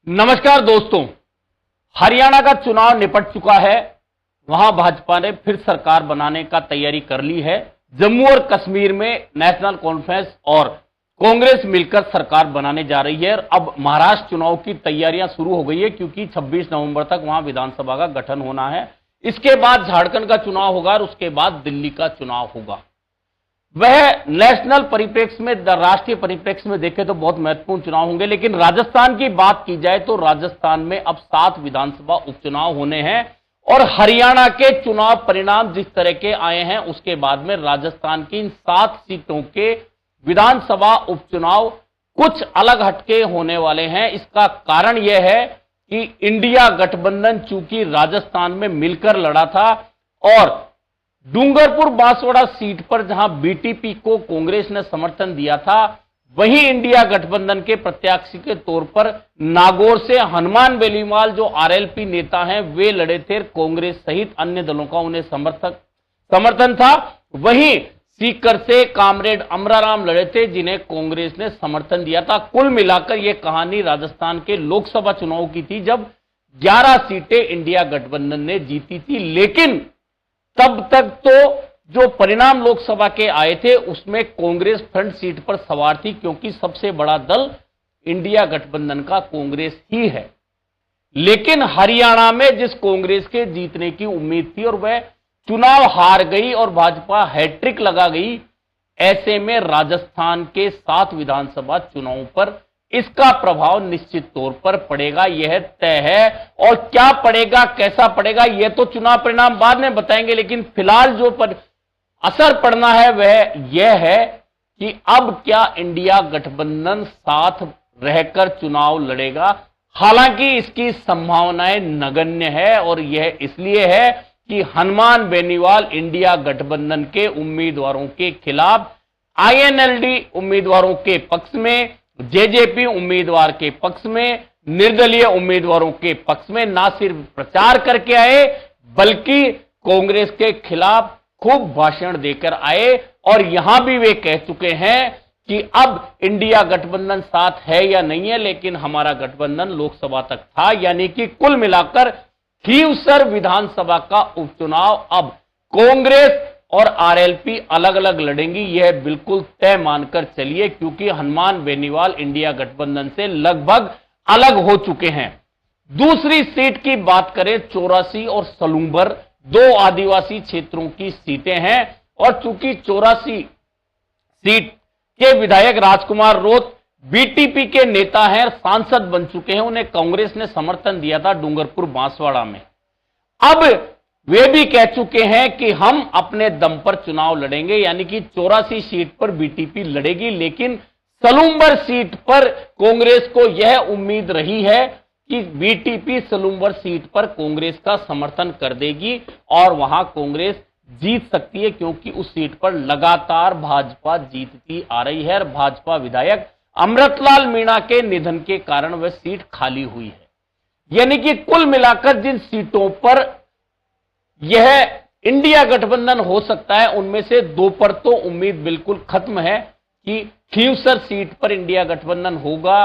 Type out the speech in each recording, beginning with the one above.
नमस्कार दोस्तों, हरियाणा का चुनाव निपट चुका है। वहां भाजपा ने फिर सरकार बनाने का तैयारी कर ली है। जम्मू और कश्मीर में नेशनल कॉन्फ्रेंस और कांग्रेस मिलकर सरकार बनाने जा रही है। अब महाराष्ट्र चुनाव की तैयारियां शुरू हो गई है क्योंकि 26 नवंबर तक वहां विधानसभा का गठन होना है। इसके बाद झारखंड का चुनाव होगा और उसके बाद दिल्ली का चुनाव होगा। वह नेशनल परिप्रेक्ष्य में, राष्ट्रीय परिप्रेक्ष्य में देखें तो बहुत महत्वपूर्ण चुनाव होंगे। लेकिन राजस्थान की बात की जाए तो राजस्थान में अब 7 विधानसभा उपचुनाव होने हैं और हरियाणा के चुनाव परिणाम जिस तरह के आए हैं उसके बाद में राजस्थान की इन 7 सीटों के विधानसभा उपचुनाव कुछ अलग हटके होने वाले हैं। इसका कारण यह है कि इंडिया गठबंधन चूंकि राजस्थान में मिलकर लड़ा था और डूंगरपुर बांसवाड़ा सीट पर जहां बीटीपी को कांग्रेस ने समर्थन दिया था, वहीं इंडिया गठबंधन के प्रत्याशी के तौर पर नागौर से हनुमान बेनीवाल जो आरएलपी नेता हैं वे लड़े थे। कांग्रेस सहित अन्य दलों का उन्हें समर्थन था। वहीं सीकर से कामरेड अमराराम लड़े थे जिन्हें कांग्रेस ने समर्थन दिया था। कुल मिलाकर यह कहानी राजस्थान के लोकसभा चुनाव की थी जब 11 सीटें इंडिया गठबंधन ने जीती थी। लेकिन तब तक तो जो परिणाम लोकसभा के आए थे उसमें कांग्रेस फ्रंट सीट पर सवार थी क्योंकि सबसे बड़ा दल इंडिया गठबंधन का कांग्रेस ही है। लेकिन हरियाणा में जिस कांग्रेस के जीतने की उम्मीद थी और वह चुनाव हार गई और भाजपा हैट्रिक लगा गई, ऐसे में राजस्थान के 7 विधानसभा चुनावों पर इसका प्रभाव निश्चित तौर पर पड़ेगा, यह तय है। और क्या पड़ेगा, कैसा पड़ेगा, यह तो चुनाव परिणाम बाद में बताएंगे। लेकिन फिलहाल जो असर पड़ना है वह यह है कि अब क्या इंडिया गठबंधन साथ रहकर चुनाव लड़ेगा। हालांकि इसकी संभावनाएं नगण्य है और यह इसलिए है कि हनुमान बेनीवाल इंडिया गठबंधन के उम्मीदवारों के खिलाफ, आईएनएलडी उम्मीदवारों के पक्ष में, जेजेपी उम्मीदवार के पक्ष में, निर्दलीय उम्मीदवारों के पक्ष में ना सिर्फ प्रचार करके आए बल्कि कांग्रेस के खिलाफ खूब भाषण देकर आए। और यहां भी वे कह चुके हैं कि अब इंडिया गठबंधन साथ है या नहीं है, लेकिन हमारा गठबंधन लोकसभा तक था। यानी कि कुल मिलाकर खीवसर विधानसभा का उपचुनाव अब कांग्रेस और आरएलपी अलग अलग लड़ेंगी, यह बिल्कुल तय मानकर चलिए क्योंकि हनुमान बेनीवाल इंडिया गठबंधन से लगभग अलग हो चुके हैं। दूसरी सीट की बात करें, 84 और सलूंबर 2 आदिवासी क्षेत्रों की सीटें हैं और चूंकि 84 सीट के विधायक राजकुमार रोत बीटीपी के नेता हैं, सांसद बन चुके हैं, उन्हें कांग्रेस ने समर्थन दिया था डूंगरपुर बांसवाड़ा में। अब वे भी कह चुके हैं कि हम अपने दम पर चुनाव लड़ेंगे, यानी कि 84 सीट पर बीटीपी लड़ेगी। लेकिन सलूंबर सीट पर कांग्रेस को यह उम्मीद रही है कि बीटीपी सलूंबर सीट पर कांग्रेस का समर्थन कर देगी और वहां कांग्रेस जीत सकती है क्योंकि उस सीट पर लगातार भाजपा जीतती आ रही है और भाजपा विधायक अमृतलाल मीणा के निधन के कारण वह सीट खाली हुई है। यानी कि कुल मिलाकर जिन सीटों पर यह इंडिया गठबंधन हो सकता है उनमें से 2 पर तो उम्मीद बिल्कुल खत्म है कि खीवसर सीट पर इंडिया गठबंधन होगा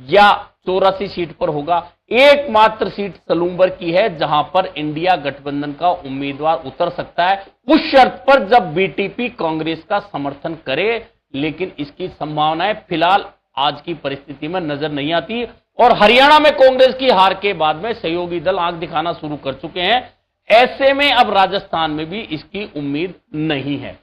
या 84 सीट पर होगा। एकमात्र सीट सलूंबर की है जहां पर इंडिया गठबंधन का उम्मीदवार उतर सकता है, उस शर्त पर जब बीटीपी कांग्रेस का समर्थन करे। लेकिन इसकी संभावनाएं फिलहाल आज की परिस्थिति में नजर नहीं आती और हरियाणा में कांग्रेस की हार के बाद में सहयोगी दल आंख दिखाना शुरू कर चुके हैं। ऐसे में अब राजस्थान में भी इसकी उम्मीद नहीं है।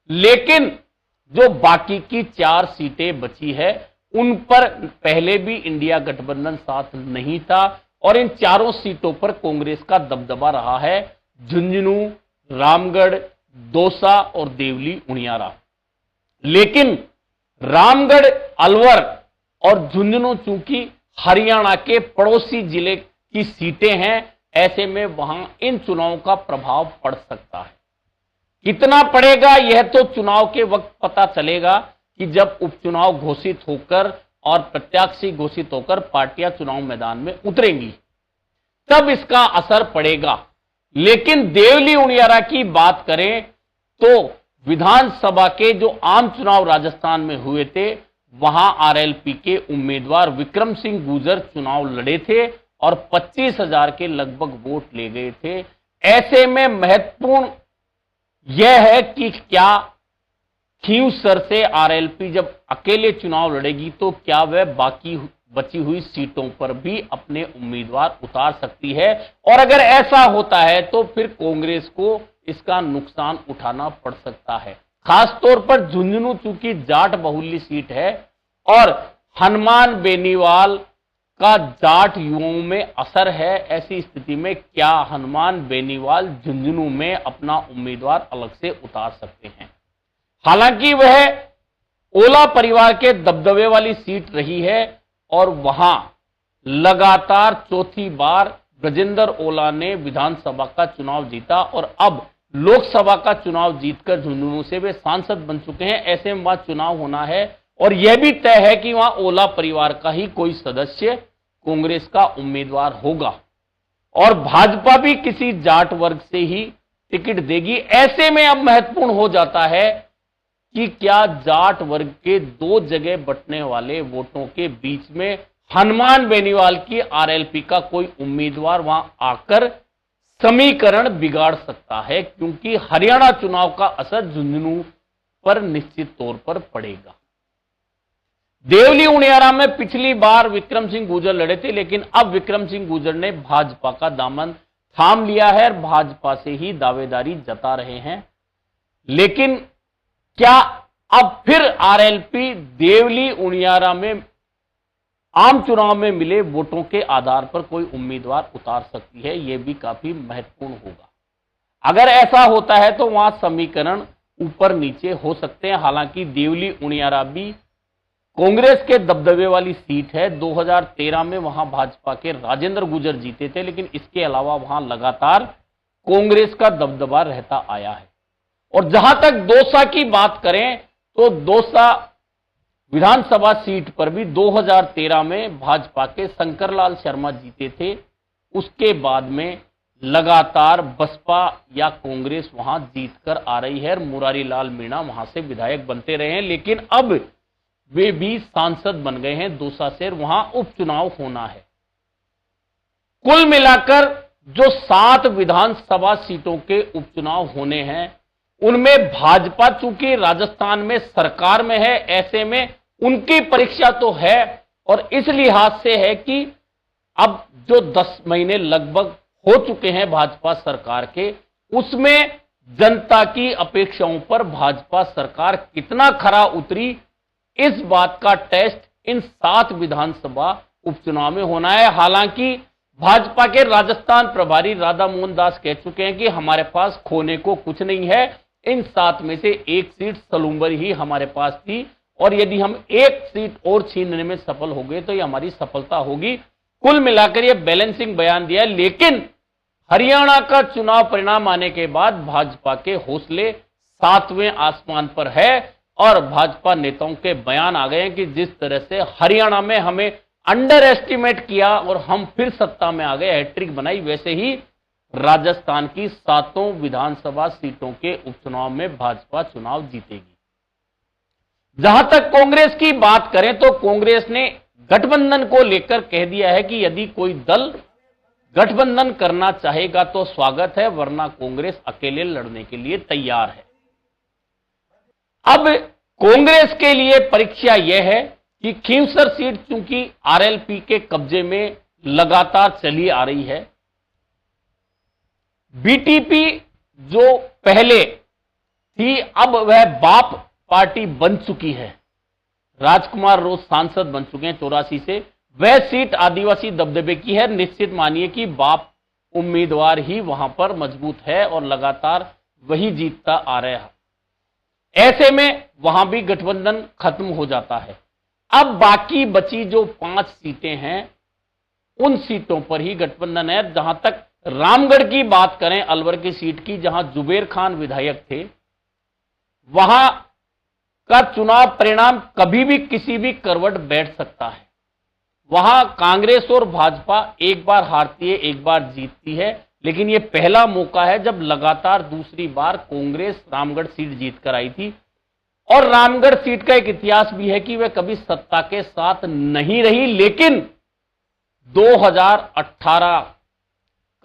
लेकिन जो बाकी की 4 सीटें बची है उन पर पहले भी इंडिया गठबंधन साथ नहीं था और इन 4 सीटों पर कांग्रेस का दबदबा रहा है। झुंझुनू, रामगढ़, दौसा और देवली उनियारा। लेकिन रामगढ़, अलवर और झुंझुनू चूंकि हरियाणा के पड़ोसी जिले की सीटें हैं, ऐसे में वहां इन चुनावों का प्रभाव पड़ सकता है। कितना पड़ेगा यह तो चुनाव के वक्त पता चलेगा कि जब उपचुनाव घोषित होकर और प्रत्याशी घोषित होकर पार्टियां चुनाव मैदान में उतरेंगी, तब इसका असर पड़ेगा। लेकिन देवली उनियारा की बात करें तो विधानसभा के जो आम चुनाव राजस्थान में हुए थे वहां आरएलपी के उम्मीदवार विक्रम सिंह गुर्जर चुनाव लड़े थे और 25,000 के लगभग वोट ले गए थे। ऐसे में महत्वपूर्ण यह है कि क्या खींवसर से आरएलपी जब अकेले चुनाव लड़ेगी तो क्या वह बाकी बची हुई सीटों पर भी अपने उम्मीदवार उतार सकती है, और अगर ऐसा होता है तो फिर कांग्रेस को इसका नुकसान उठाना पड़ सकता है। खासतौर पर झुंझुनू चूंकि जाट बहुल्य सीट है और हनुमान बेनीवाल का जाट युवाओं में असर है, ऐसी स्थिति में क्या हनुमान बेनीवाल झुंझुनू में अपना उम्मीदवार अलग से उतार सकते हैं। हालांकि वह ओला परिवार के दबदबे वाली सीट रही है और वहां लगातार चौथी बार गजेंद्र ओला ने विधानसभा का चुनाव जीता और अब लोकसभा का चुनाव जीतकर झुंझुनू से वे सांसद बन चुके हैं। ऐसे में वहां चुनाव होना है और यह भी तय है कि वहां ओला परिवार का ही कोई सदस्य कांग्रेस का उम्मीदवार होगा और भाजपा भी किसी जाट वर्ग से ही टिकट देगी। ऐसे में अब महत्वपूर्ण हो जाता है कि क्या जाट वर्ग के दो जगह बंटने वाले वोटों के बीच में हनुमान बेनीवाल की आरएलपी का कोई उम्मीदवार वहां आकर समीकरण बिगाड़ सकता है, क्योंकि हरियाणा चुनाव का असर झुंझुनू पर निश्चित तौर पर पड़ेगा। देवली उनियारा में पिछली बार विक्रम सिंह गुर्जर लड़े थे, लेकिन अब विक्रम सिंह गुर्जर ने भाजपा का दामन थाम लिया है और भाजपा से ही दावेदारी जता रहे हैं। लेकिन क्या अब फिर आरएलपी देवली उनियारा में आम चुनाव में मिले वोटों के आधार पर कोई उम्मीदवार उतार सकती है, यह भी काफी महत्वपूर्ण होगा। अगर ऐसा होता है तो वहां समीकरण ऊपर नीचे हो सकते हैं। हालांकि देवली उनियारा भी कांग्रेस के दबदबे वाली सीट है। 2013 में वहां भाजपा के राजेंद्र गुर्जर जीते थे, लेकिन इसके अलावा वहां लगातार कांग्रेस का दबदबा रहता आया है। और जहां तक दौसा की बात करें तो दौसा विधानसभा सीट पर भी 2013 में भाजपा के शंकरलाल शर्मा जीते थे। उसके बाद में लगातार बसपा या कांग्रेस वहां जीतकर आ रही है। मुरारी लाल मीणा वहां से विधायक बनते रहे हैं, लेकिन अब वे भी सांसद बन गए हैं दौसा से, वहां उपचुनाव होना है। कुल मिलाकर जो 7 विधानसभा सीटों के उपचुनाव होने हैं उनमें भाजपा चूंकि राजस्थान में सरकार में है, ऐसे में उनकी परीक्षा तो है और इस लिहाज से है कि अब जो 10 महीने लगभग हो चुके हैं भाजपा सरकार के, उसमें जनता की अपेक्षाओं पर भाजपा सरकार कितना खरा उतरी, इस बात का टेस्ट इन 7 विधानसभा उपचुनाव में होना है। हालांकि भाजपा के राजस्थान प्रभारी राधा मोहन दास कह चुके हैं कि हमारे पास खोने को कुछ नहीं है, इन 7 में से एक सीट सलूम्बर ही हमारे पास थी और यदि हम एक सीट और छीनने में सफल हो गए तो ये हमारी सफलता होगी। कुल मिलाकर ये बैलेंसिंग बयान दिया, लेकिन हरियाणा का चुनाव परिणाम आने के बाद भाजपा के हौसले 7वें आसमान पर है और भाजपा नेताओं के बयान आ गए हैं कि जिस तरह से हरियाणा में हमें अंडर एस्टिमेट किया और हम फिर सत्ता में आ गए, हैट्रिक बनाई, वैसे ही राजस्थान की 7 विधानसभा सीटों के उपचुनाव में भाजपा चुनाव जीतेगी। जहां तक कांग्रेस की बात करें तो कांग्रेस ने गठबंधन को लेकर कह दिया है कि यदि कोई दल गठबंधन करना चाहेगा तो स्वागत है, वरना कांग्रेस अकेले लड़ने के लिए तैयार है। अब कांग्रेस के लिए परीक्षा यह है कि खींवसर सीट चूंकि आरएलपी के कब्जे में लगातार चली आ रही है, बीटीपी जो पहले थी अब वह बाप पार्टी बन चुकी है। राजकुमार रोज सांसद बन चुके हैं 84 से, वह सीट आदिवासी दबदबे की है। निश्चित मानिए कि बाप उम्मीदवार ही वहां पर मजबूत है और लगातार वही जीतता आ रहा है। ऐसे में वहां भी गठबंधन खत्म हो जाता है। अब बाकी बची जो 5 सीटें हैं उन सीटों पर ही गठबंधन है। जहां तक रामगढ़ की बात करें, अलवर की सीट की, जहां जुबेर खान विधायक थे, वहां का चुनाव परिणाम कभी भी किसी भी करवट बैठ सकता है। वहां कांग्रेस और भाजपा एक बार हारती है, एक बार जीतती है, लेकिन यह पहला मौका है जब लगातार दूसरी बार कांग्रेस रामगढ़ सीट जीत कर आई थी और रामगढ़ सीट का एक इतिहास भी है कि वह कभी सत्ता के साथ नहीं रही, लेकिन 2018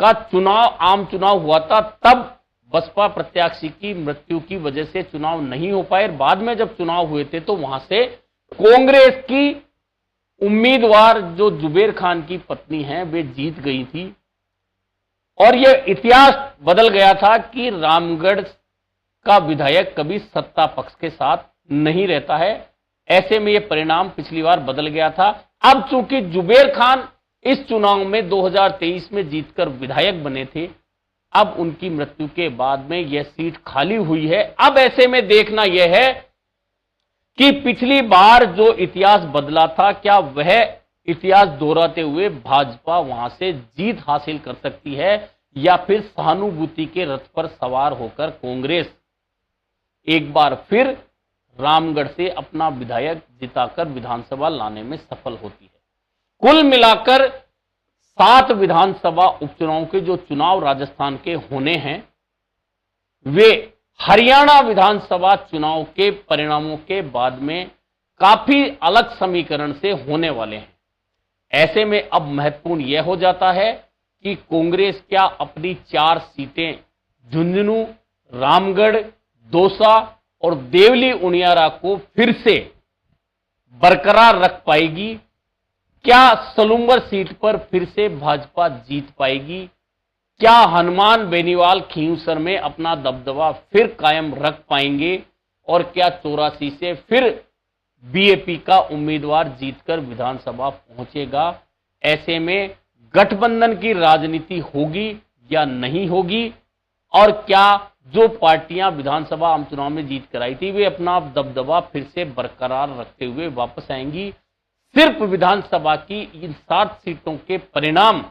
का चुनाव, आम चुनाव हुआ था, तब बसपा प्रत्याशी की मृत्यु की वजह से चुनाव नहीं हो पाए। बाद में जब चुनाव हुए थे तो वहां से कांग्रेस की उम्मीदवार जो जुबेर खान की पत्नी हैं वे जीत गई थी, और यह इतिहास बदल गया था कि रामगढ़ का विधायक कभी सत्ता पक्ष के साथ नहीं रहता है। ऐसे में यह परिणाम पिछली बार बदल गया था। अब चूंकि जुबेर खान इस चुनाव में 2023 में जीतकर विधायक बने थे, अब उनकी मृत्यु के बाद में यह सीट खाली हुई है। अब ऐसे में देखना यह है कि पिछली बार जो इतिहास बदला था, क्या वह इतिहास दोहराते हुए भाजपा वहां से जीत हासिल कर सकती है, या फिर सहानुभूति के रथ पर सवार होकर कांग्रेस एक बार फिर रामगढ़ से अपना विधायक जिताकर विधानसभा लाने में सफल होती है। कुल मिलाकर 7 विधानसभा उपचुनाव के जो चुनाव राजस्थान के होने हैं, वे हरियाणा विधानसभा चुनाव के परिणामों के बाद में काफी अलग समीकरण से होने वाले हैं। ऐसे में अब महत्वपूर्ण यह हो जाता है कि कांग्रेस क्या अपनी 4 सीटें झुंझुनू, रामगढ़, दौसा और देवली उनियारा को फिर से बरकरार रख पाएगी? क्या सलूंबर सीट पर फिर से भाजपा जीत पाएगी? क्या हनुमान बेनीवाल खींवसर में अपना दबदबा फिर कायम रख पाएंगे? और क्या 84 से फिर बीएपी का उम्मीदवार जीतकर विधानसभा पहुंचेगा? ऐसे में गठबंधन की राजनीति होगी या नहीं होगी? और क्या जो पार्टियां विधानसभा आम चुनाव में जीत कर आई थी वे अपना दबदबा फिर से बरकरार रखते हुए वापस आएंगी? सिर्फ विधानसभा की इन 7 सीटों के परिणाम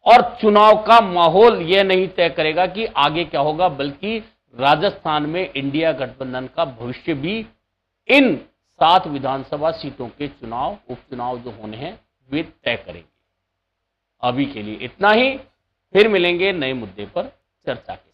और चुनाव का माहौल यह नहीं तय करेगा कि आगे क्या होगा, बल्कि राजस्थान में इंडिया गठबंधन का भविष्य भी इन 7 विधानसभा सीटों के चुनाव, उपचुनाव जो होने हैं वे तय करेंगे। अभी के लिए इतना ही, फिर मिलेंगे नए मुद्दे पर चर्चा के